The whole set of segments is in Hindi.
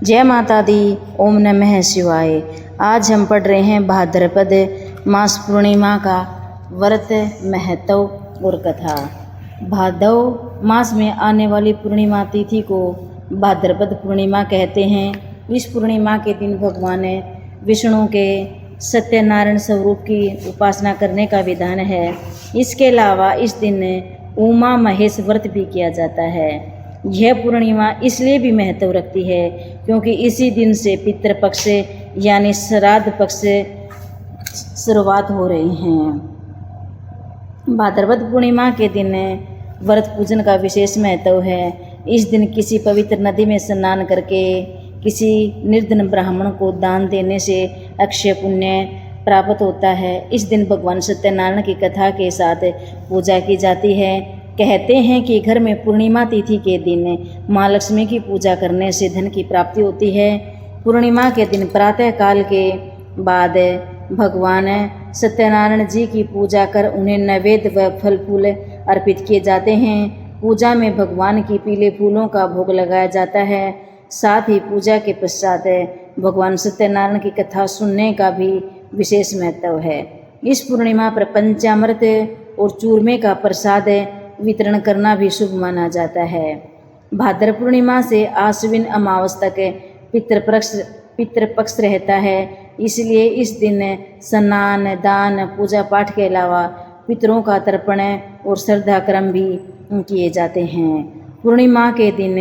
जय माता दी। ओम नमः शिवाय। आज हम पढ़ रहे हैं भाद्रपद मास पूर्णिमा का व्रत महत्व और कथा। भादव मास में आने वाली पूर्णिमा तिथि को भाद्रपद पूर्णिमा कहते हैं। इस पूर्णिमा के दिन भगवान विष्णु के सत्यनारायण स्वरूप की उपासना करने का विधान है। इसके अलावा इस दिन उमा महेश व्रत भी किया जाता है। यह पूर्णिमा इसलिए भी महत्व रखती है क्योंकि इसी दिन से पितृपक्ष यानी श्राद्ध पक्ष शुरुआत हो रही हैं। भाद्रपद पूर्णिमा के दिन व्रत पूजन का विशेष महत्व है। इस दिन किसी पवित्र नदी में स्नान करके किसी निर्धन ब्राह्मण को दान देने से अक्षय पुण्य प्राप्त होता है। इस दिन भगवान सत्यनारायण की कथा के साथ पूजा की जाती है। कहते हैं कि घर में पूर्णिमा तिथि के दिन माँ लक्ष्मी की पूजा करने से धन की प्राप्ति होती है। पूर्णिमा के दिन प्रातः काल के बाद भगवान सत्यनारायण जी की पूजा कर उन्हें नैवेद्य व फल फूल अर्पित किए जाते हैं। पूजा में भगवान की पीले फूलों का भोग लगाया जाता है। साथ ही पूजा के पश्चात भगवान सत्यनारायण की कथा सुनने का भी विशेष महत्व है। इस पूर्णिमा पर पंचामृत और चूरमे का प्रसाद वितरण करना भी शुभ माना जाता है। भाद्र पूर्णिमा से आश्विन अमावस तक पितृपक्ष रहता है। इसलिए इस दिन स्नान दान पूजा पाठ के अलावा पितरों का तर्पण और श्रद्धा क्रम भी किए जाते हैं। पूर्णिमा के दिन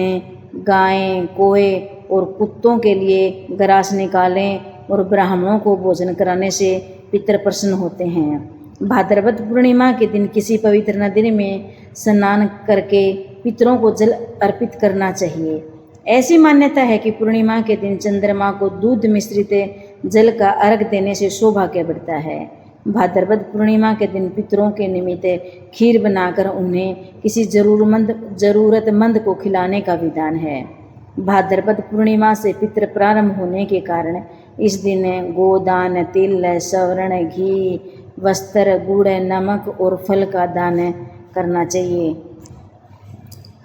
गायें कोए और कुत्तों के लिए ग्रास निकालें और ब्राह्मणों को भोजन कराने से पितर प्रसन्न होते हैं। भाद्रपद पूर्णिमा के दिन किसी पवित्र नदी में स्नान करके पितरों को जल अर्पित करना चाहिए। ऐसी मान्यता है कि पूर्णिमा के दिन चंद्रमा को दूध मिश्रित जल का अर्घ देने से सौभाग्य बढ़ता है। भाद्रपद पूर्णिमा के दिन पितरों के निमित्त खीर बनाकर उन्हें किसी जरूरतमंद को खिलाने का विधान है। भाद्रपद पूर्णिमा से पितृ प्रारंभ होने के कारण इस दिन गोदान, तिल, स्वर्ण, घी, वस्त्र, गुड़, नमक और फल का दान करना चाहिए।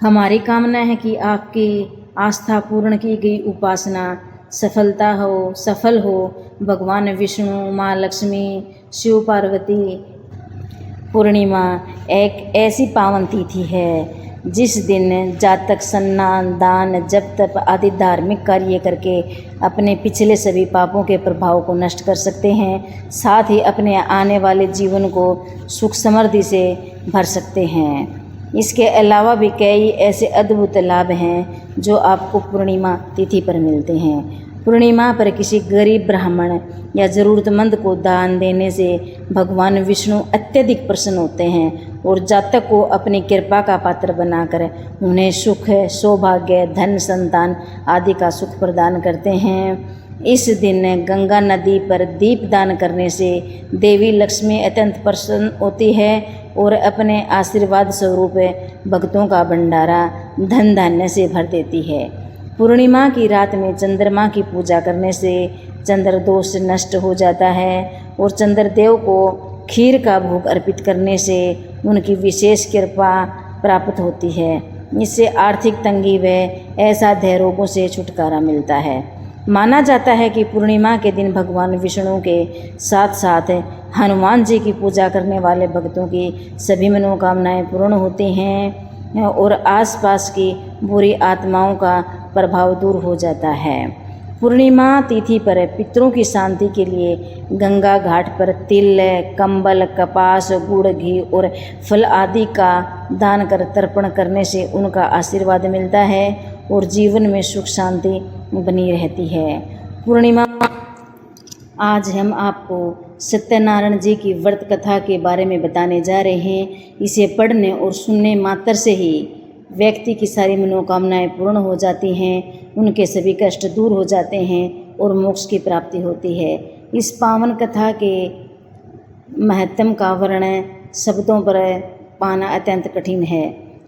हमारी कामना है कि आपकी आस्था पूर्ण की गई उपासना सफल हो। भगवान विष्णु, माँ लक्ष्मी, शिव पार्वती पूर्णिमा एक ऐसी पावन तिथि है जिस दिन जातक स्नान दान जप तप आदि धार्मिक कार्य करके अपने पिछले सभी पापों के प्रभाव को नष्ट कर सकते हैं। साथ ही अपने आने वाले जीवन को सुख समृद्धि से भर सकते हैं। इसके अलावा भी कई ऐसे अद्भुत लाभ हैं जो आपको पूर्णिमा तिथि पर मिलते हैं। पूर्णिमा पर किसी गरीब ब्राह्मण या ज़रूरतमंद को दान देने से भगवान विष्णु अत्यधिक प्रसन्न होते हैं और जातक को अपनी कृपा का पात्र बनाकर उन्हें सुख, सौभाग्य, धन, संतान आदि का सुख प्रदान करते हैं। इस दिन गंगा नदी पर दीप दान करने से देवी लक्ष्मी अत्यंत प्रसन्न होती है और अपने आशीर्वाद स्वरूप भक्तों का भंडारा धन धान्य से भर देती है। पूर्णिमा की रात में चंद्रमा की पूजा करने से चंद्र दोष नष्ट हो जाता है और चंद्रदेव को खीर का भोग अर्पित करने से उनकी विशेष कृपा प्राप्त होती है। इससे आर्थिक तंगी व असाध्य रोगों से छुटकारा मिलता है। माना जाता है कि पूर्णिमा के दिन भगवान विष्णु के साथ साथ हनुमान जी की पूजा करने वाले भक्तों की सभी मनोकामनाएं पूर्ण होती हैं और आसपास की बुरी आत्माओं का प्रभाव दूर हो जाता है। पूर्णिमा तिथि पर पितरों की शांति के लिए गंगा घाट पर तिल, कंबल, कपास, गुड़, घी और फल आदि का दान कर तर्पण करने से उनका आशीर्वाद मिलता है और जीवन में सुख शांति बनी रहती है। पूर्णिमा आज हम आपको सत्यनारायण जी की व्रत कथा के बारे में बताने जा रहे हैं। इसे पढ़ने और सुनने मात्र से ही व्यक्ति की सारी मनोकामनाएं पूर्ण हो जाती हैं, उनके सभी कष्ट दूर हो जाते हैं और मोक्ष की प्राप्ति होती है। इस पावन कथा के महत्व का वर्णन शब्दों पर पाना अत्यंत कठिन है।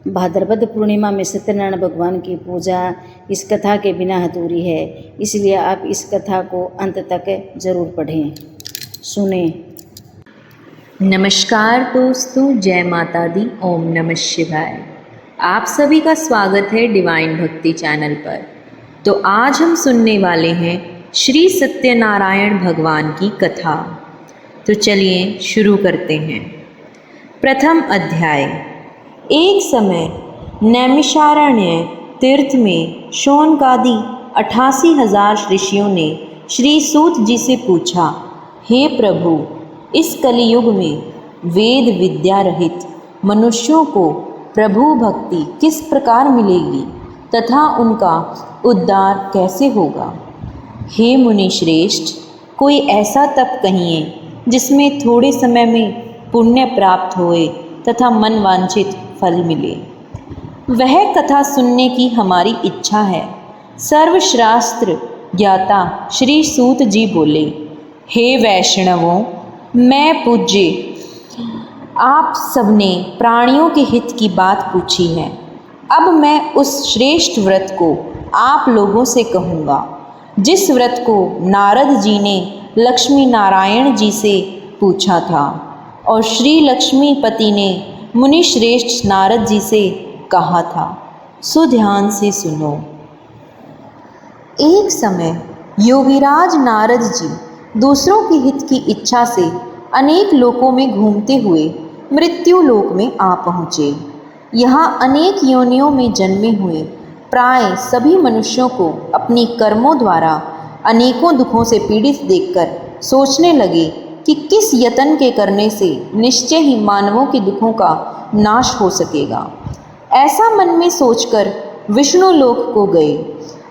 भाद्रपद पूर्णिमा में सत्यनारायण भगवान की पूजा इस कथा के बिना अधूरी है। इसलिए आप इस कथा को अंत तक जरूर पढ़ें, सुने। नमस्कार दोस्तों, जय माता दी। ओम नमः शिवाय। आप सभी का स्वागत है डिवाइन भक्ति चैनल पर। तो आज हम सुनने वाले हैं श्री सत्यनारायण भगवान की कथा। तो चलिए शुरू करते हैं। प्रथम अध्याय। एक समय नैमिषारण्य तीर्थ में शौनकादि 88,000 ऋषियों ने श्री सूत जी से पूछा, हे प्रभु, इस कलियुग में वेद विद्या रहित मनुष्यों को प्रभु भक्ति किस प्रकार मिलेगी तथा उनका उद्धार कैसे होगा। हे मुनि श्रेष्ठ, कोई ऐसा तप कहिए जिसमें थोड़े समय में पुण्य प्राप्त होए तथा मन वांछित फल मिले। वह कथा सुनने की हमारी इच्छा है। सर्वशास्त्र ज्ञाता श्री सूत जी बोले, हे वैष्णवों, मैं पूज्य आप सबने प्राणियों के हित की बात पूछी है। अब मैं उस श्रेष्ठ व्रत को आप लोगों से कहूँगा जिस व्रत को नारद जी ने लक्ष्मी नारायण जी से पूछा था और श्री लक्ष्मीपति ने मुनि श्रेष्ठ नारद जी से कहा था। सो ध्यान से सुनो। एक समय योगीराज नारद जी दूसरों के हित की इच्छा से अनेक लोकों में घूमते हुए मृत्यु लोक में आ पहुँचे। यहाँ अनेक योनियों में जन्मे हुए प्राय सभी मनुष्यों को अपनी कर्मों द्वारा अनेकों दुखों से पीड़ित देखकर सोचने लगे कि किस यत्न के करने से निश्चय ही मानवों के दुखों का नाश हो सकेगा। ऐसा मन में सोचकर विष्णु लोक को गए।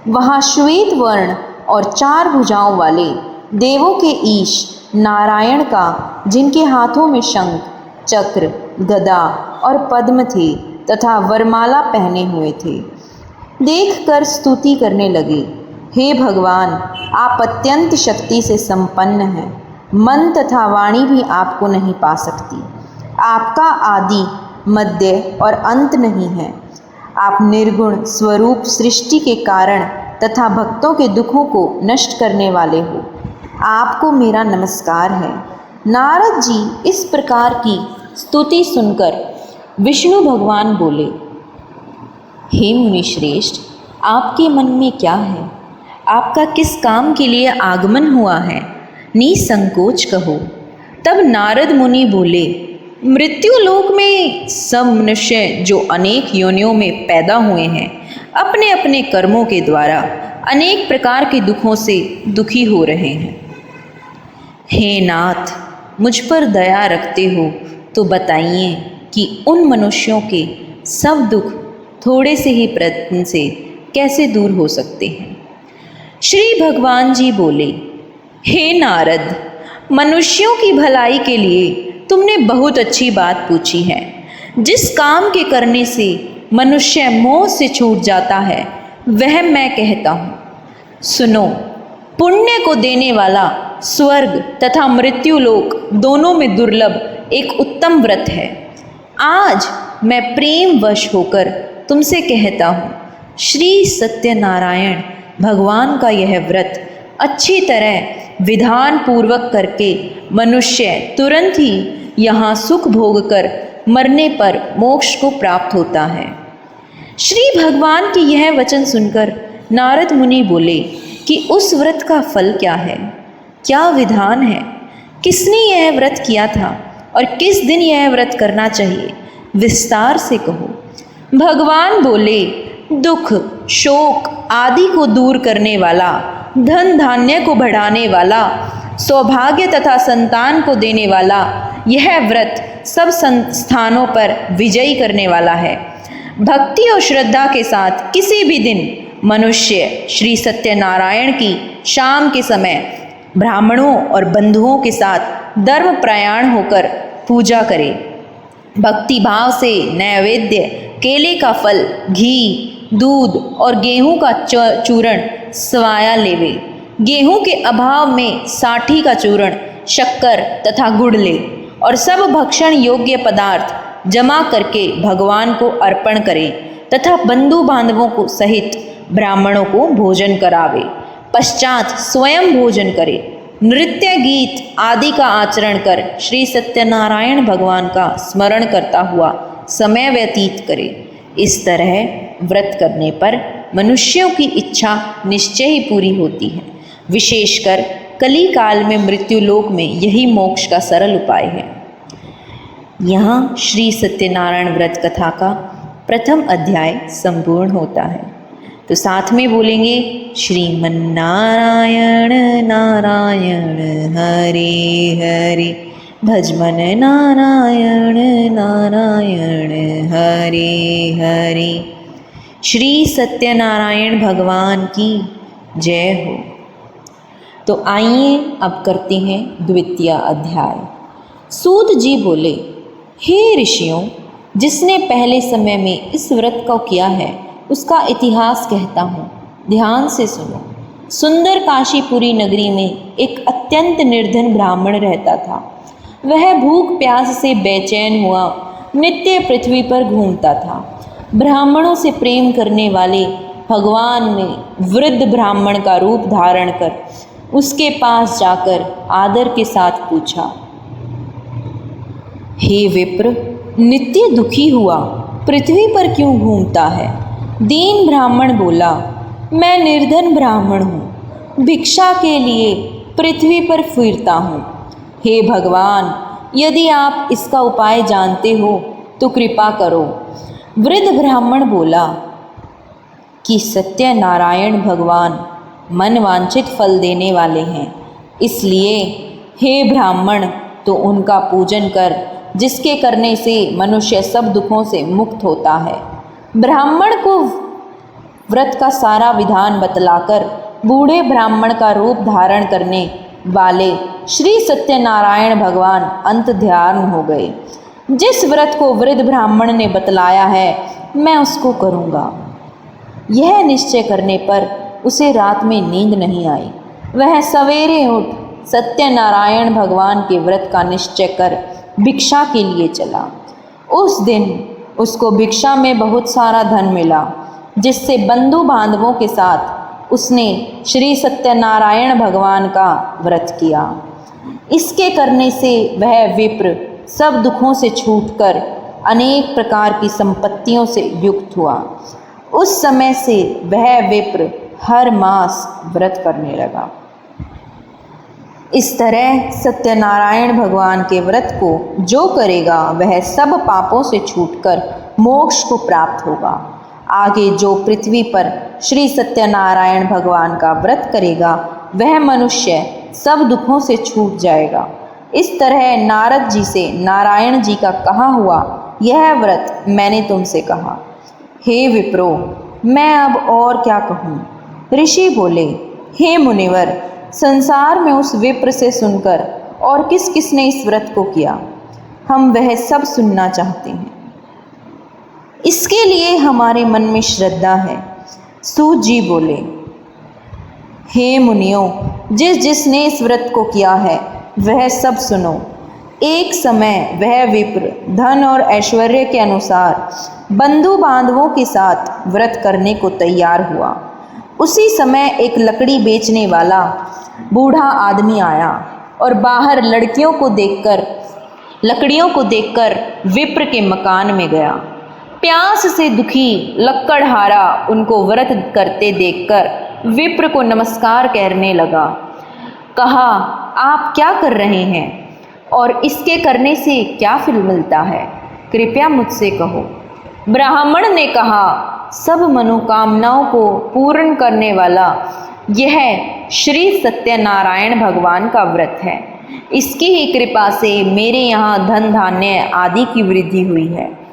वहाँ श्वेत वर्ण और 4 भुजाओं वाले देवों के ईश नारायण का, जिनके हाथों में शंख, चक्र, गदा और पद्म थे तथा वरमाला पहने हुए थे, देखकर स्तुति करने लगे। हे भगवान, आप अत्यंत शक्ति से संपन्न हैं। मन तथा वाणी भी आपको नहीं पा सकती। आपका आदि, मध्य और अंत नहीं है। आप निर्गुण स्वरूप सृष्टि के कारण तथा भक्तों के दुखों को नष्ट करने वाले हो। आपको मेरा नमस्कार है। नारद जी इस प्रकार की स्तुति सुनकर विष्णु भगवान बोले, हे मुनि श्रेष्ठ, आपके मन में क्या है? आपका किस काम के लिए आगमन हुआ है? निसंकोच कहो। तब नारद मुनि बोले, मृत्यु लोक में सब मनुष्य जो अनेक योनियों में पैदा हुए हैं, अपने अपने कर्मों के द्वारा अनेक प्रकार के दुखों से दुखी हो रहे हैं। हे नाथ, मुझ पर दया रखते हो तो बताइए कि उन मनुष्यों के सब दुख थोड़े से ही प्रयत्न से कैसे दूर हो सकते हैं। श्री भगवान जी बोले, हे नारद, मनुष्यों की भलाई के लिए तुमने बहुत अच्छी बात पूछी है। जिस काम के करने से मनुष्य मोह से छूट जाता है वह मैं कहता हूँ। सुनो, पुण्य को देने वाला स्वर्ग तथा मृत्यु लोक दोनों में दुर्लभ एक उत्तम व्रत है। आज मैं प्रेम वश होकर तुमसे कहता हूँ, श्री सत्यनारायण भगवान का यह व्रत अच्छी तरह विधान पूर्वक करके मनुष्य तुरंत ही यहाँ सुख भोग कर मरने पर मोक्ष को प्राप्त होता है। श्री भगवान की यह वचन सुनकर नारद मुनि बोले कि उस व्रत का फल क्या है, क्या विधान है, किसने यह व्रत किया था और किस दिन यह व्रत करना चाहिए, विस्तार से कहो। भगवान बोले, दुख, शोक आदि को दूर करने वाला, धन धान्य को बढ़ाने वाला, सौभाग्य तथा संतान को देने वाला यह व्रत सब स्थानों पर विजयी करने वाला है। भक्ति और श्रद्धा के साथ किसी भी दिन मनुष्य श्री सत्यनारायण की शाम के समय ब्राह्मणों और बंधुओं के साथ धर्म प्रयाण होकर पूजा करे। भक्ति भाव से नैवेद्य, केले का फल, घी, दूध और गेहूं का चूर्ण स्वाया लेवे। गेहूं के अभाव में साठी का चूर्ण, शक्कर तथा गुड़ ले और सब भक्षण योग्य पदार्थ जमा करके भगवान को अर्पण करे तथा बंधु बांधवों को सहित ब्राह्मणों को भोजन करावे। पश्चात स्वयं भोजन करे। नृत्य गीत आदि का आचरण कर श्री सत्यनारायण भगवान का स्मरण करता हुआ समय व्यतीत करे। इस तरह व्रत करने पर मनुष्यों की इच्छा निश्चय ही पूरी होती है। विशेषकर कली काल में मृत्यु लोक में यही मोक्ष का सरल उपाय है। यहाँ श्री सत्यनारायण व्रत कथा का प्रथम अध्याय संपूर्ण होता है। तो साथ में बोलेंगे श्रीमन्नारायण नारायण हरे हरे, भजमन नारायण नारायण हरे हरे। श्री सत्यनारायण भगवान की जय हो। तो आइए अब करते हैं द्वितीय अध्याय। सूत जी बोले, हे ऋषियों, जिसने पहले समय में इस व्रत को किया है उसका इतिहास कहता हूँ, ध्यान से सुनो। सुंदर काशीपुरी नगरी में एक अत्यंत निर्धन ब्राह्मण रहता था। वह भूख प्यास से बेचैन हुआ नित्य पृथ्वी पर घूमता था। ब्राह्मणों से प्रेम करने वाले भगवान ने वृद्ध ब्राह्मण का रूप धारण कर उसके पास जाकर आदर के साथ पूछा, हे विप्र, नित्य दुखी हुआ पृथ्वी पर क्यों घूमता है? दीन ब्राह्मण बोला, मैं निर्धन ब्राह्मण हूँ, भिक्षा के लिए पृथ्वी पर फिरता हूँ। हे भगवान, यदि आप इसका उपाय जानते हो तो कृपा करो। वृद्ध ब्राह्मण बोला कि सत्यनारायण भगवान मन वांछित फल देने वाले हैं, इसलिए हे ब्राह्मण, तो उनका पूजन कर, जिसके करने से मनुष्य सब दुखों से मुक्त होता है। ब्राह्मण को व्रत का सारा विधान बतलाकर बूढ़े ब्राह्मण का रूप धारण करने वाले श्री सत्यनारायण भगवान अंत ध्यान हो गए। जिस व्रत को वृद्ध ब्राह्मण ने बतलाया है मैं उसको करूँगा। यह निश्चय करने पर उसे रात में नींद नहीं आई। वह सवेरे उठ सत्यनारायण भगवान के व्रत का निश्चय कर भिक्षा के लिए चला। उस दिन उसको भिक्षा में बहुत सारा धन मिला, जिससे बंधु बांधवों के साथ उसने श्री सत्यनारायण भगवान का व्रत किया। इसके करने से वह विप्र सब दुखों से छूटकर अनेक प्रकार की संपत्तियों से युक्त हुआ। उस समय से वह विप्र हर मास व्रत करने लगा। इस तरह सत्यनारायण भगवान के व्रत को जो करेगा वह सब पापों से छूटकर मोक्ष को प्राप्त होगा। आगे जो पृथ्वी पर श्री सत्यनारायण भगवान का व्रत करेगा वह मनुष्य सब दुखों से छूट जाएगा। इस तरह नारद जी से नारायण जी का कहा हुआ यह व्रत मैंने तुमसे कहा। हे विप्रो, मैं अब और क्या कहूँ? ऋषि बोले, हे मुनिवर, संसार में उस विप्र से सुनकर और किस किसने इस व्रत को किया, हम वह सब सुनना चाहते हैं। इसके लिए हमारे मन में श्रद्धा है। सूत जी बोले, हे मुनियों, जिसने इस व्रत को किया है वह सब सुनो। एक समय वह विप्र धन और ऐश्वर्य के अनुसार बंधु बांधवों के साथ व्रत करने को तैयार हुआ। उसी समय एक लकड़ी बेचने वाला बूढ़ा आदमी आया और बाहर लकड़ियों को देखकर विप्र के मकान में गया। प्यास से दुखी लकड़हारा उनको व्रत करते देखकर विप्र को नमस्कार करने लगा। कहा, आप क्या कर रहे हैं और इसके करने से क्या फल मिलता है? कृपया मुझसे कहो। ब्राह्मण ने कहा, सब मनोकामनाओं को पूर्ण करने वाला यह श्री सत्यनारायण भगवान का व्रत है। इसकी ही कृपा से मेरे यहाँ धन धान्य आदि की वृद्धि हुई है।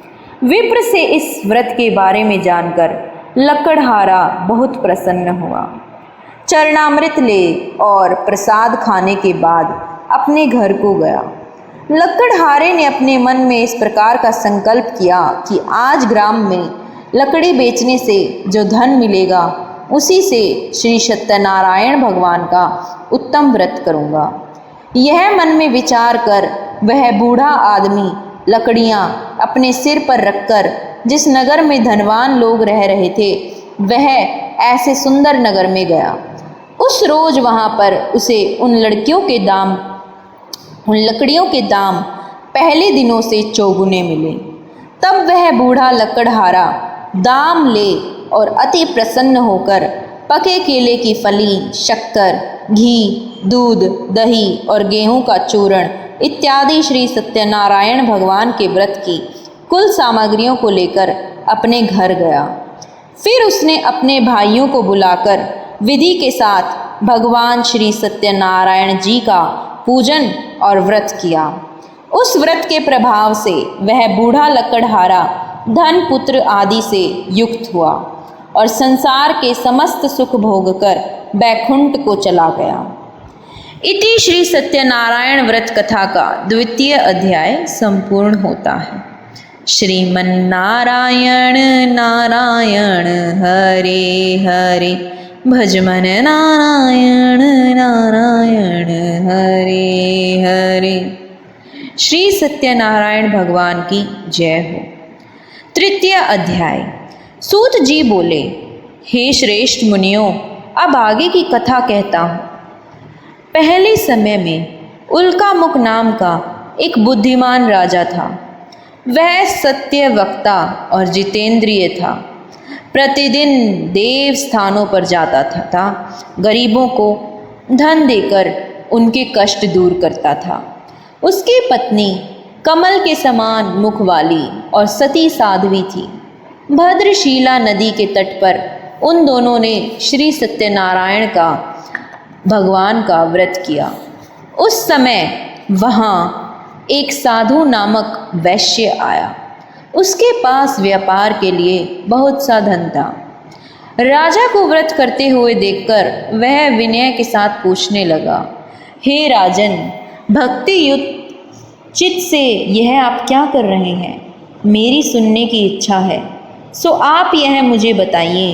विप्र से इस व्रत के बारे में जानकर लकड़हारा बहुत प्रसन्न हुआ। चरणामृत ले और प्रसाद खाने के बाद अपने घर को गया। लकड़हारे ने अपने मन में इस प्रकार का संकल्प किया कि आज ग्राम में लकड़ी बेचने से जो धन मिलेगा उसी से श्री सत्यनारायण भगवान का उत्तम व्रत करूँगा। यह मन में विचार कर वह बूढ़ा आदमी लकड़ियाँ अपने सिर पर रखकर जिस नगर में धनवान लोग रह रहे थे वह ऐसे सुंदर नगर में गया। उस रोज वहाँ पर उसे उन लकड़ियों के दाम पहले दिनों से चौगुने मिले। तब वह बूढ़ा लकड़हारा दाम ले और अति प्रसन्न होकर पके केले की फली, शक्कर, घी, दूध, दही और गेहूं का चूर्ण इत्यादि श्री सत्यनारायण भगवान के व्रत की कुल सामग्रियों को लेकर अपने घर गया। फिर उसने अपने भाइयों को बुलाकर विधि के साथ भगवान श्री सत्यनारायण जी का पूजन और व्रत किया। उस व्रत के प्रभाव से वह बूढ़ा लकड़हारा धन पुत्र आदि से युक्त हुआ और संसार के समस्त सुख भोगकर बैकुंठ को चला गया। इति श्री सत्यनारायण व्रत कथा का द्वितीय अध्याय संपूर्ण होता है। श्रीमन्नारायण नारायण हरे हरे, भजमन नारायण नारायण हरे हरे। श्री सत्यनारायण भगवान की जय हो। तृतीय अध्याय। सूत जी बोले, हे श्रेष्ठ मुनियों, अब आगे की कथा कहता हूँ। पहले समय में उल्कामुख नाम का एक बुद्धिमान राजा था। वह सत्य वक्ता और जितेंद्रिय था। प्रतिदिन देव स्थानों पर जाता था, गरीबों को धन देकर उनके कष्ट दूर करता था। उसकी पत्नी कमल के समान मुख वाली और सती साध्वी थी। भद्रशीला नदी के तट पर उन दोनों ने श्री सत्यनारायण का भगवान का व्रत किया। उस समय वहाँ एक साधु नामक वैश्य आया। उसके पास व्यापार के लिए बहुत सा धन था। राजा को व्रत करते हुए देखकर वह विनय के साथ पूछने लगा, हे राजन, भक्ति युक्त चित्त से यह आप क्या कर रहे हैं? मेरी सुनने की इच्छा है, सो आप यह मुझे बताइए।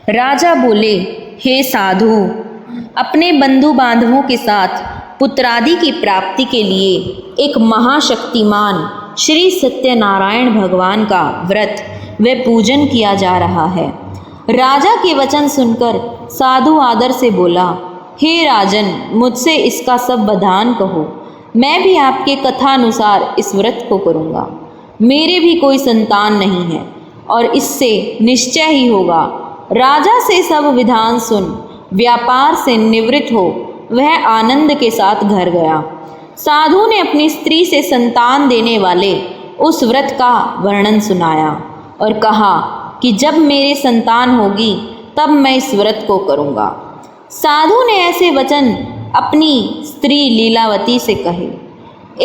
राजा बोले, हे साधु, अपने बंधु बांधवों के साथ पुत्रादि की प्राप्ति के लिए एक महाशक्तिमान श्री सत्यनारायण भगवान का व्रत व पूजन किया जा रहा है। राजा के वचन सुनकर साधु आदर से बोला, हे राजन, मुझसे इसका सब विधान कहो। मैं भी आपके कथानुसार इस व्रत को करूँगा। मेरे भी कोई संतान नहीं है और इससे निश्चय ही होगा। राजा से सब विधान सुन व्यापार से निवृत्त हो वह आनंद के साथ घर गया। साधु ने अपनी स्त्री से संतान देने वाले उस व्रत का वर्णन सुनाया और कहा कि जब मेरे संतान होगी तब मैं इस व्रत को करूँगा। साधु ने ऐसे वचन अपनी स्त्री लीलावती से कहे।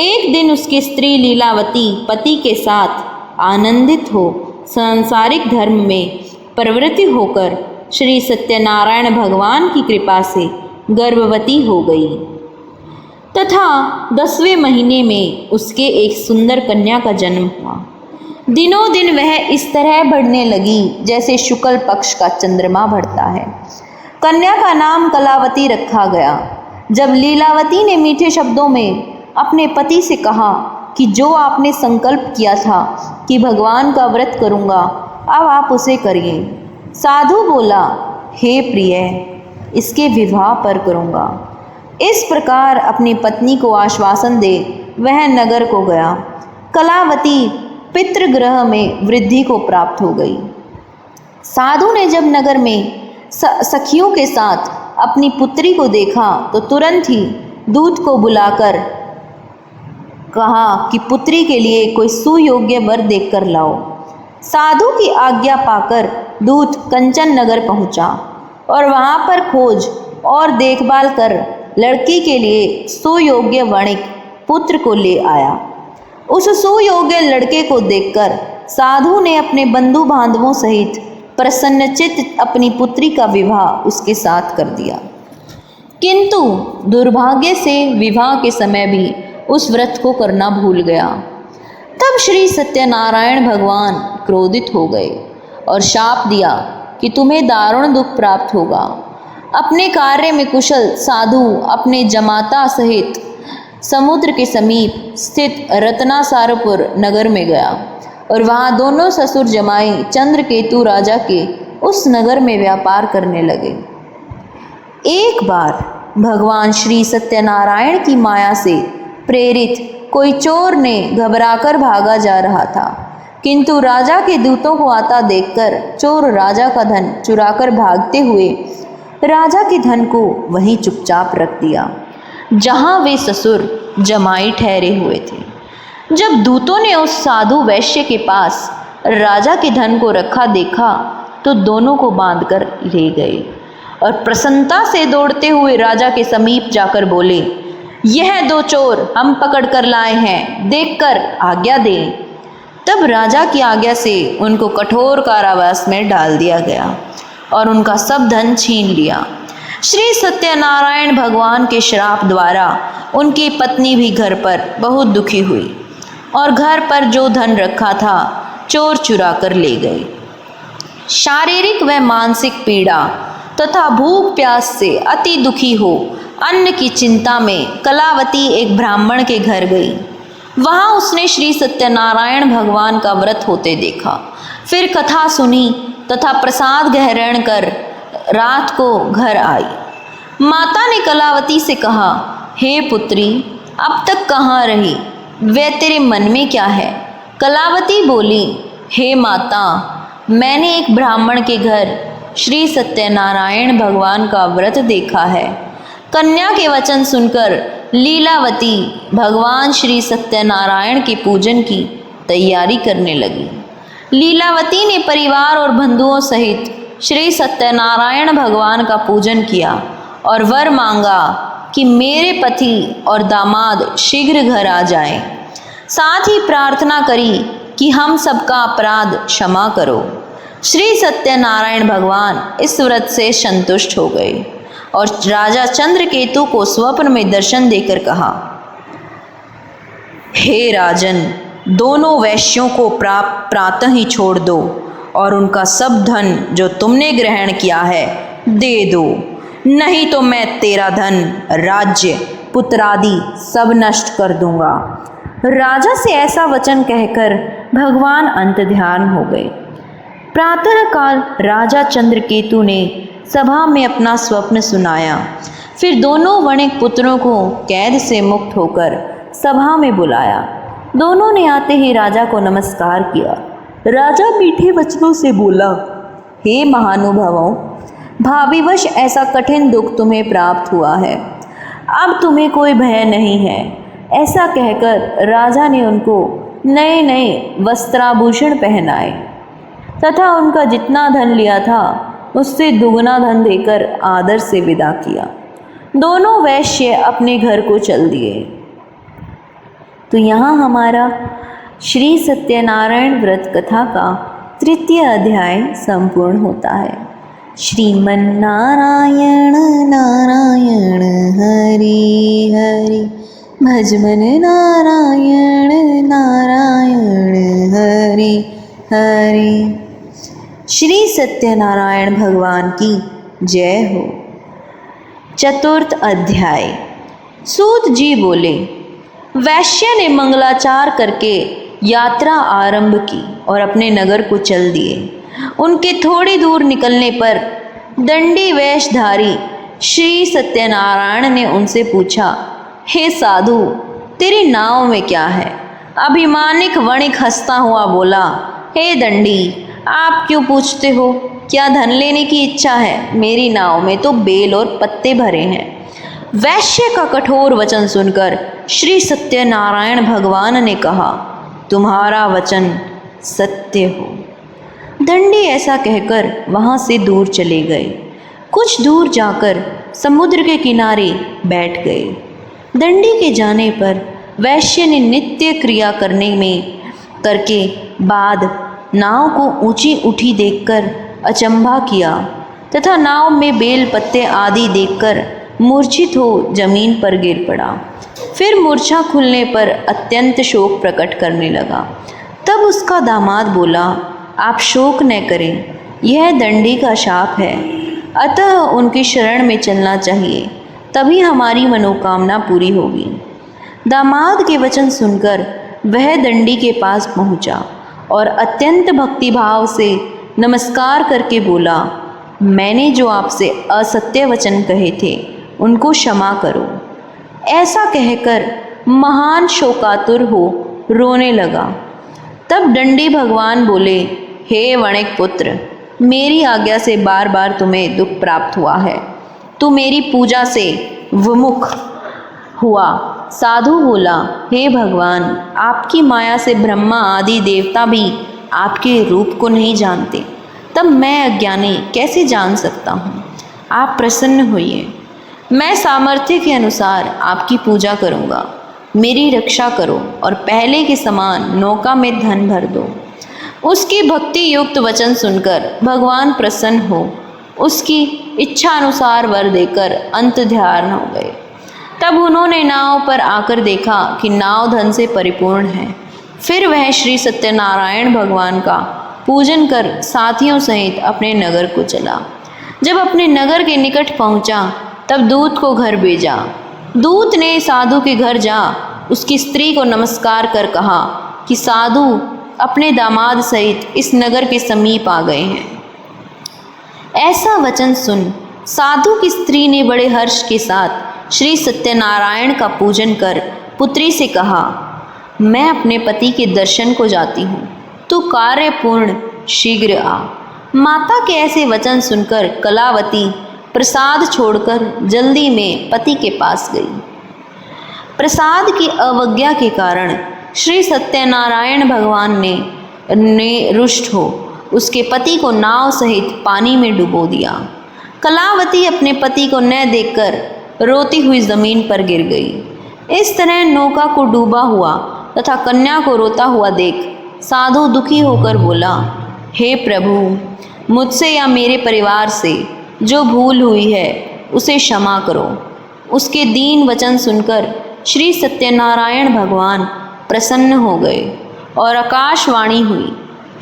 एक दिन उसकी स्त्री लीलावती पति के साथ आनंदित हो सांसारिक धर्म में प्रवृत्ति होकर श्री सत्यनारायण भगवान की कृपा से गर्भवती हो गई तथा 10वें महीने में उसके एक सुंदर कन्या का जन्म हुआ। दिनों दिन वह इस तरह बढ़ने लगी जैसे शुक्ल पक्ष का चंद्रमा बढ़ता है। कन्या का नाम कलावती रखा गया। जब लीलावती ने मीठे शब्दों में अपने पति से कहा कि जो आपने संकल्प किया था कि भगवान का व्रत करूँगा, अब आप उसे करिए। साधु बोला, हे प्रिय, इसके विवाह पर करूँगा। इस प्रकार अपनी पत्नी को आश्वासन दे वह नगर को गया। कलावती पितृगृह में वृद्धि को प्राप्त हो गई। साधु ने जब नगर में सखियों के साथ अपनी पुत्री को देखा तो तुरंत ही दूत को बुलाकर कहा कि पुत्री के लिए कोई सुयोग्य वर देखकर लाओ। साधु की आज्ञा पाकर दूत कंचन नगर पहुंचा और वहां पर खोज और देखभाल कर लड़की के लिए सुयोग्य वणिक पुत्र को ले आया। उस सुयोग्य लड़के को देखकर साधु ने अपने बंधु बांधवों सहित प्रसन्नचित्त अपनी पुत्री का विवाह उसके साथ कर दिया। किंतु दुर्भाग्य से विवाह के समय भी उस व्रत को करना भूल गया। तब श्री सत्यनारायण भगवान क्रोधित हो गए और शाप दिया कि तुम्हें दारुण दुख प्राप्त होगा। अपने कार्य में कुशल साधु अपने जमाता सहित समुद्र के समीप स्थित रत्नासारपुर नगर में गया और वहाँ दोनों ससुर जमाई चंद्रकेतु राजा के उस नगर में व्यापार करने लगे। एक बार भगवान श्री सत्यनारायण की माया से प्रेरित कोई चोर ने घबराकर भागा जा रहा था, किंतु राजा के दूतों को आता देखकर चोर राजा का धन चुराकर भागते हुए राजा के धन को वहीं चुपचाप रख दिया जहां वे ससुर जमाई ठहरे हुए थे। जब दूतों ने उस साधु वैश्य के पास राजा के धन को रखा देखा तो दोनों को बांधकर ले गए और प्रसन्नता से दौड़ते हुए राजा के समीप जाकर बोले, यह दो चोर हम पकड़ कर लाए हैं, देखकर आज्ञा दें। तब राजा की आज्ञा से उनको कठोर कारावास में डाल दिया गया और उनका सब धन छीन लिया। श्री सत्यनारायण भगवान के श्राप द्वारा उनकी पत्नी भी घर पर बहुत दुखी हुई और घर पर जो धन रखा था चोर चुरा कर ले गए। शारीरिक व मानसिक पीड़ा तथा भूख प्यास से अति दुखी हो अन्न की चिंता में कलावती एक ब्राह्मण के घर गई। वहाँ उसने श्री सत्यनारायण भगवान का व्रत होते देखा, फिर कथा सुनी तथा प्रसाद ग्रहण कर रात को घर आई। माता ने कलावती से कहा, हे पुत्री, अब तक कहाँ रही? वे तेरे मन में क्या है? कलावती बोली, हे माता, मैंने एक ब्राह्मण के घर श्री सत्यनारायण भगवान का व्रत देखा है। कन्या के वचन सुनकर लीलावती भगवान श्री सत्यनारायण के पूजन की तैयारी करने लगी। लीलावती ने परिवार और बंधुओं सहित श्री सत्यनारायण भगवान का पूजन किया और वर मांगा कि मेरे पति और दामाद शीघ्र घर आ जाएं। साथ ही प्रार्थना करी कि हम सबका अपराध क्षमा करो। श्री सत्यनारायण भगवान इस व्रत से संतुष्ट हो गए और राजा चंद्रकेतु को स्वप्न में दर्शन देकर कहा, हे राजन, दोनों वैश्यों को प्रातः ही छोड़ दो और उनका सब धन जो तुमने ग्रहण किया है दे दो, नहीं तो मैं तेरा धन, राज्य, पुत्रादि सब नष्ट कर दूंगा। राजा से ऐसा वचन कहकर भगवान अंतर्ध्यान हो गए। प्रातःकाल राजा चंद्रकेतु ने सभा में अपना स्वप्न सुनाया। फिर दोनों वणिक पुत्रों को कैद से मुक्त होकर सभा में बुलाया। दोनों ने आते ही राजा को नमस्कार किया। राजा मीठे वचनों से बोला, हे महानुभावों, भाविवश ऐसा कठिन दुख तुम्हें प्राप्त हुआ है, अब तुम्हें कोई भय नहीं है। ऐसा कहकर राजा ने उनको नए नए वस्त्राभूषण पहनाए तथा उनका जितना धन लिया था उससे दुगना धन देकर आदर से विदा किया। दोनों वैश्य अपने घर को चल दिए। तो यहाँ हमारा श्री सत्यनारायण व्रत कथा का 3 अध्याय संपूर्ण होता है। श्रीमन नारायण नारायण हरि हरि, भजमन नारायण नारायण हरि हरि। श्री सत्यनारायण भगवान की जय हो। 4 अध्याय। सूत जी बोले, वैश्य ने मंगलाचार करके यात्रा आरंभ की और अपने नगर को चल दिए। उनके थोड़ी दूर निकलने पर दंडी वेशधारी श्री सत्यनारायण ने उनसे पूछा, हे साधु, तेरी नाव में क्या है? अभिमानिक वणिक हंसता हुआ बोला, हे दंडी, आप क्यों पूछते हो? क्या धन लेने की इच्छा है? मेरी नाव में तो बेल और पत्ते भरे हैं। वैश्य का कठोर वचन सुनकर श्री सत्यनारायण भगवान ने कहा, तुम्हारा वचन सत्य हो। दंडी ऐसा कहकर वहाँ से दूर चले गए। कुछ दूर जाकर समुद्र के किनारे बैठ गए। दंडी के जाने पर वैश्य ने नित्य क्रिया करके बाद नाव को ऊंची उठी देखकर अचंभा किया तथा नाव में बेल पत्ते आदि देखकर मूर्छित हो जमीन पर गिर पड़ा। फिर मूर्छा खुलने पर अत्यंत शोक प्रकट करने लगा। तब उसका दामाद बोला, आप शोक न करें, यह दंडी का शाप है, अतः उनकी शरण में चलना चाहिए, तभी हमारी मनोकामना पूरी होगी। दामाद के वचन सुनकर वह दंडी के पास पहुंचा और अत्यंत भक्तिभाव से नमस्कार करके बोला, मैंने जो आपसे असत्य वचन कहे थे उनको क्षमा करो। ऐसा कहकर महान शोकातुर हो रोने लगा। तब दंडी भगवान बोले, हे वणिक पुत्र, मेरी आज्ञा से बार बार तुम्हें दुख प्राप्त हुआ है। तू मेरी पूजा से विमुख हुआ। साधु बोला, हे भगवान, आपकी माया से ब्रह्मा आदि देवता भी आपके रूप को नहीं जानते, तब मैं अज्ञानी कैसे जान सकता हूँ। आप प्रसन्न होइए, मैं सामर्थ्य के अनुसार आपकी पूजा करूँगा। मेरी रक्षा करो और पहले के समान नौका में धन भर दो। उसकी भक्ति युक्त वचन सुनकर भगवान प्रसन्न हो उसकी इच्छा अनुसार वर देकर अंत ध्यान हो गए। तब उन्होंने नाव पर आकर देखा कि नाव धन से परिपूर्ण है। फिर वह श्री सत्यनारायण भगवान का पूजन कर साथियों सहित अपने नगर को चला। जब अपने नगर के निकट पहुंचा, तब दूत को घर भेजा। दूत ने साधु के घर जा उसकी स्त्री को नमस्कार कर कहा कि साधु अपने दामाद सहित इस नगर के समीप आ गए हैं। ऐसा वचन सुन साधु की स्त्री ने बड़े हर्ष के साथ श्री सत्यनारायण का पूजन कर पुत्री से कहा, मैं अपने पति के दर्शन को जाती हूँ, तू कार्य पूर्ण शीघ्र आ। माता के ऐसे वचन सुनकर कलावती प्रसाद छोड़कर जल्दी में पति के पास गई। प्रसाद की अवज्ञा के कारण श्री सत्यनारायण भगवान ने रुष्ट हो उसके पति को नाव सहित पानी में डुबो दिया। कलावती अपने पति को न देखकर रोती हुई जमीन पर गिर गई। इस तरह नौका को डूबा हुआ तथा कन्या को रोता हुआ देख साधु दुखी होकर बोला, हे प्रभु, मुझसे या मेरे परिवार से जो भूल हुई है उसे क्षमा करो। उसके दीन वचन सुनकर श्री सत्यनारायण भगवान प्रसन्न हो गए और आकाशवाणी हुई,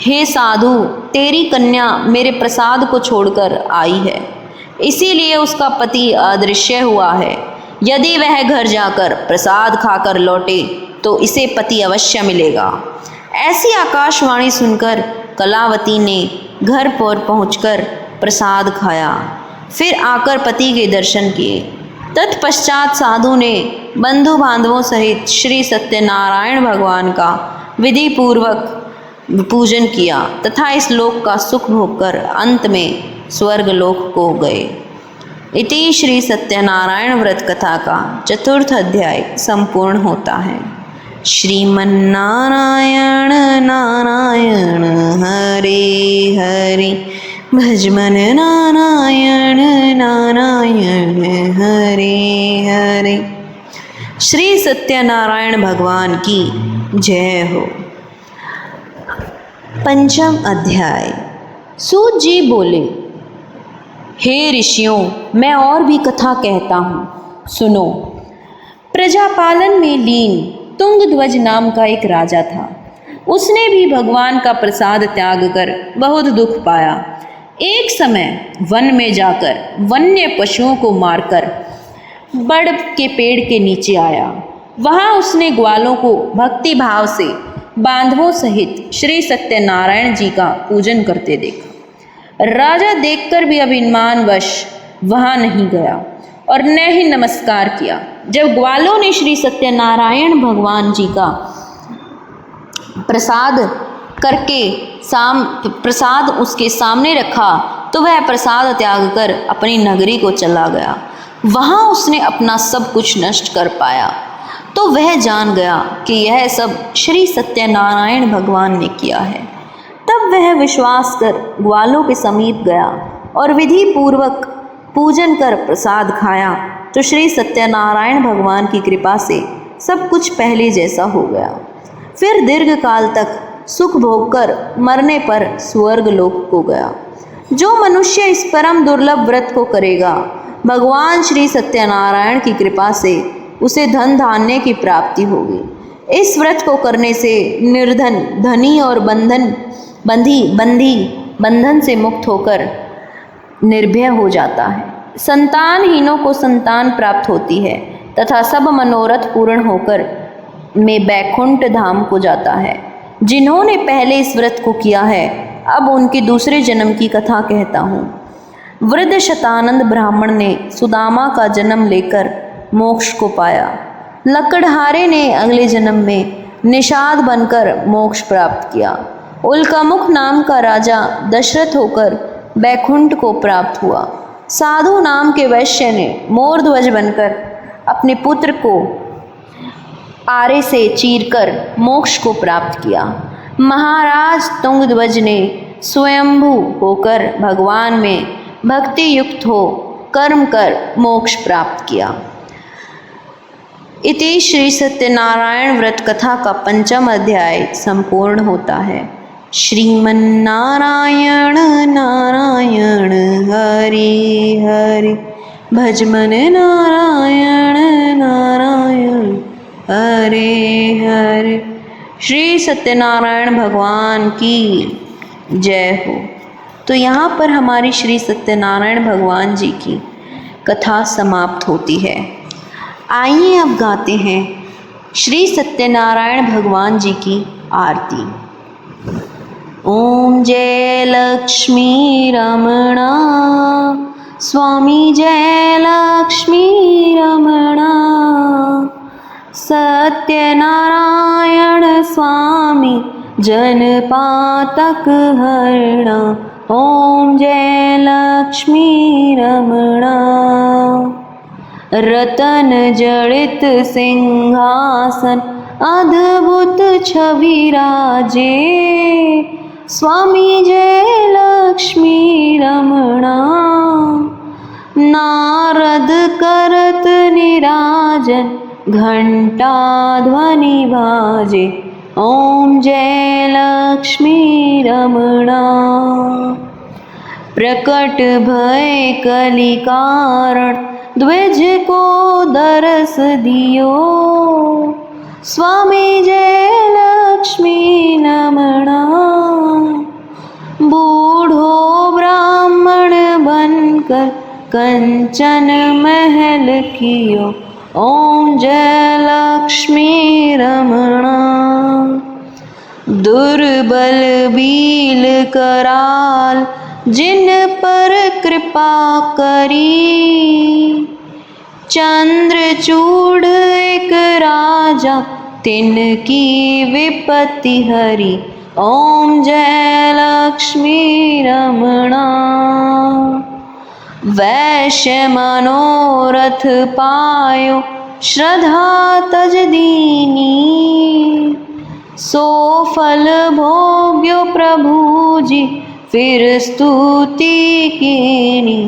हे साधु, तेरी कन्या मेरे प्रसाद को छोड़कर आई है, इसीलिए उसका पति अदृश्य हुआ है। यदि वह घर जाकर प्रसाद खाकर लौटे तो इसे पति अवश्य मिलेगा। ऐसी आकाशवाणी सुनकर कलावती ने घर पर पहुंचकर प्रसाद खाया, फिर आकर पति के दर्शन किए। तत्पश्चात साधु ने बंधु बांधवों सहित श्री सत्यनारायण भगवान का विधि पूर्वक पूजन किया तथा इस लोक का सुख भोग कर अंत में स्वर्ग लोक को गए। इति श्री सत्यनारायण व्रत कथा का 4th अध्याय संपूर्ण होता है। श्रीमन्नारायण नारायण हरे हरे, भजमन नारायण नारायण हरे हरे। श्री सत्यनारायण भगवान की जय हो। 5वां अध्याय। सूत जी बोले, हे ऋषियों, मैं और भी कथा कहता हूँ, सुनो। प्रजापालन में लीन तुंगध्वज नाम का एक राजा था। उसने भी भगवान का प्रसाद त्याग कर बहुत दुख पाया। एक समय वन में जाकर वन्य पशुओं को मारकर बड़ के पेड़ के नीचे आया। वहाँ उसने ग्वालों को भक्ति भाव से बांधवों सहित श्री सत्यनारायण जी का पूजन करते देखा। राजा देखकर भी अभिमानवश वहाँ नहीं गया और न ही नमस्कार किया। जब ग्वालों ने श्री सत्यनारायण भगवान जी का प्रसाद उसके सामने रखा तो वह प्रसाद त्याग कर अपनी नगरी को चला गया। वहाँ उसने अपना सब कुछ नष्ट कर पाया तो वह जान गया कि यह सब श्री सत्यनारायण भगवान ने किया है। तब वह विश्वास कर ग्वालों के समीप गया और विधि पूर्वक पूजन कर प्रसाद खाया तो श्री सत्यनारायण भगवान की कृपा से सब कुछ पहले जैसा हो गया। फिर दीर्घ काल तक सुख भोग कर मरने पर स्वर्ग लोक को गया। जो मनुष्य इस परम दुर्लभ व्रत को करेगा, भगवान श्री सत्यनारायण की कृपा से उसे धन धान्य की प्राप्ति होगी। इस व्रत को करने से निर्धन धनी और बंधन से मुक्त होकर निर्भय हो जाता है। संतानहीनों को संतान प्राप्त होती है तथा सब मनोरथ पूर्ण होकर में बैकुंठ धाम को जाता है। जिन्होंने पहले इस व्रत को किया है, अब उनके दूसरे जन्म की कथा कहता हूँ। वृद्ध शतानंद ब्राह्मण ने सुदामा का जन्म लेकर मोक्ष को पाया। लकड़हारे ने अगले जन्म में निषाद बनकर मोक्ष प्राप्त किया। उल्कामुख नाम का राजा दशरथ होकर बैकुंठ को प्राप्त हुआ। साधु नाम के वैश्य ने मोरध्वज बनकर अपने पुत्र को आरे से चीरकर मोक्ष को प्राप्त किया। महाराज तुंगध्वज ने स्वयंभू होकर भगवान में भक्ति युक्त हो कर्म कर मोक्ष प्राप्त किया। इति श्री सत्यनारायण व्रत कथा का 5वां अध्याय संपूर्ण होता है। श्रीमन्नारायण नारायण हरि हरि भजमन नारायण नारायण हरे हरे। श्री सत्यनारायण भगवान की जय हो। तो यहाँ पर हमारी श्री सत्यनारायण भगवान जी की कथा समाप्त होती है। आइए अब गाते हैं श्री सत्यनारायण भगवान जी की आरती। ओम जय लक्ष्मी रमणा स्वामी जय लक्ष्मी रमणा सत्यनारायण स्वामी जनपातक हरणा। ओम जय लक्ष्मी रमणा रतन जड़ित सिंहासन अद्भुत छवि राजे। स्वामी जय लक्ष्मी रमणा नारद करत निराजन घंटा ध्वनि बाजे। ओम जय लक्ष्मी रमणा प्रकट भय कलि कारण द्विज को दरस दियो। स्वामी जय लक्ष्मी रमणा बूढ़ो ब्राह्मण बनकर कंचन महल कियो। ओम जय लक्ष्मी रमणा दुर्बल बील कराल जिन पर कृपा करी। चंद्रचूड़ एक राजा तिनकी विपत्ति हरी। ओम जय लक्ष्मी रमणा वैश्य मनोरथ पायो श्रद्धा तज दीनी। सो फल भोग्यो प्रभु जी फिर स्तुति कीनी।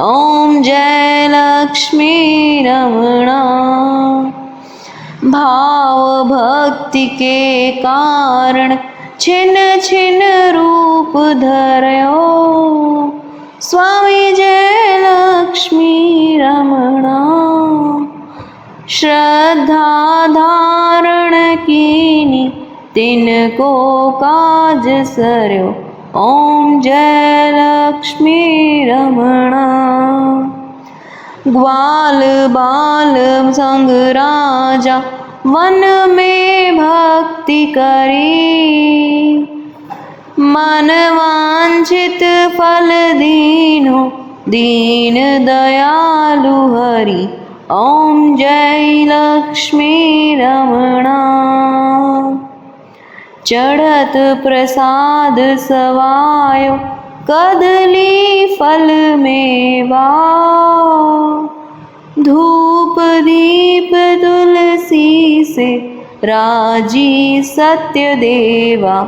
ओम जय लक्ष्मी रमणा भाव भक्ति के कारण छिन छिन रूप धर्यो। स्वामी जय लक्ष्मी रमणा श्रद्धा धारण कीनी तिनको काज सर्यो। ओम जय लक्ष्मी रमणा ग्वाल बाल संग राजा वन में भक्ति करी। मन वांछित फल दीनो दीन दयालु हरि। ओम जय लक्ष्मी रमणा चढ़त प्रसाद सवायो कदली फल मेवा। धूप दीप तुलसी से राजी सत्य देवा।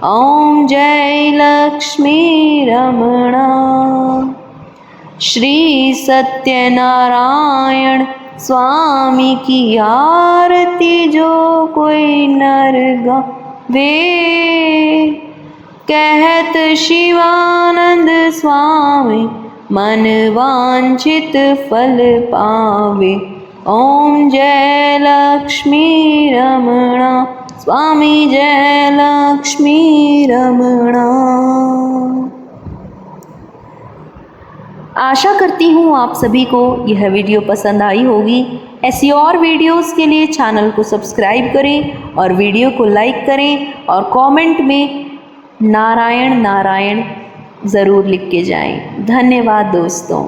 ओम जय लक्ष्मी रमणा श्री सत्यनारायण स्वामी की आरती जो कोई नर गावे। कहत शिवानंद स्वामी मन वांछित फल पावे। ओम जय लक्ष्मी रमणा स्वामी जय लक्ष्मी रमणा। आशा करती हूँ आप सभी को यह वीडियो पसंद आई होगी। ऐसी और वीडियोस के लिए चैनल को सब्सक्राइब करें और वीडियो को लाइक करें और कमेंट में नारायण नारायण ज़रूर लिख के जाएं। धन्यवाद दोस्तों।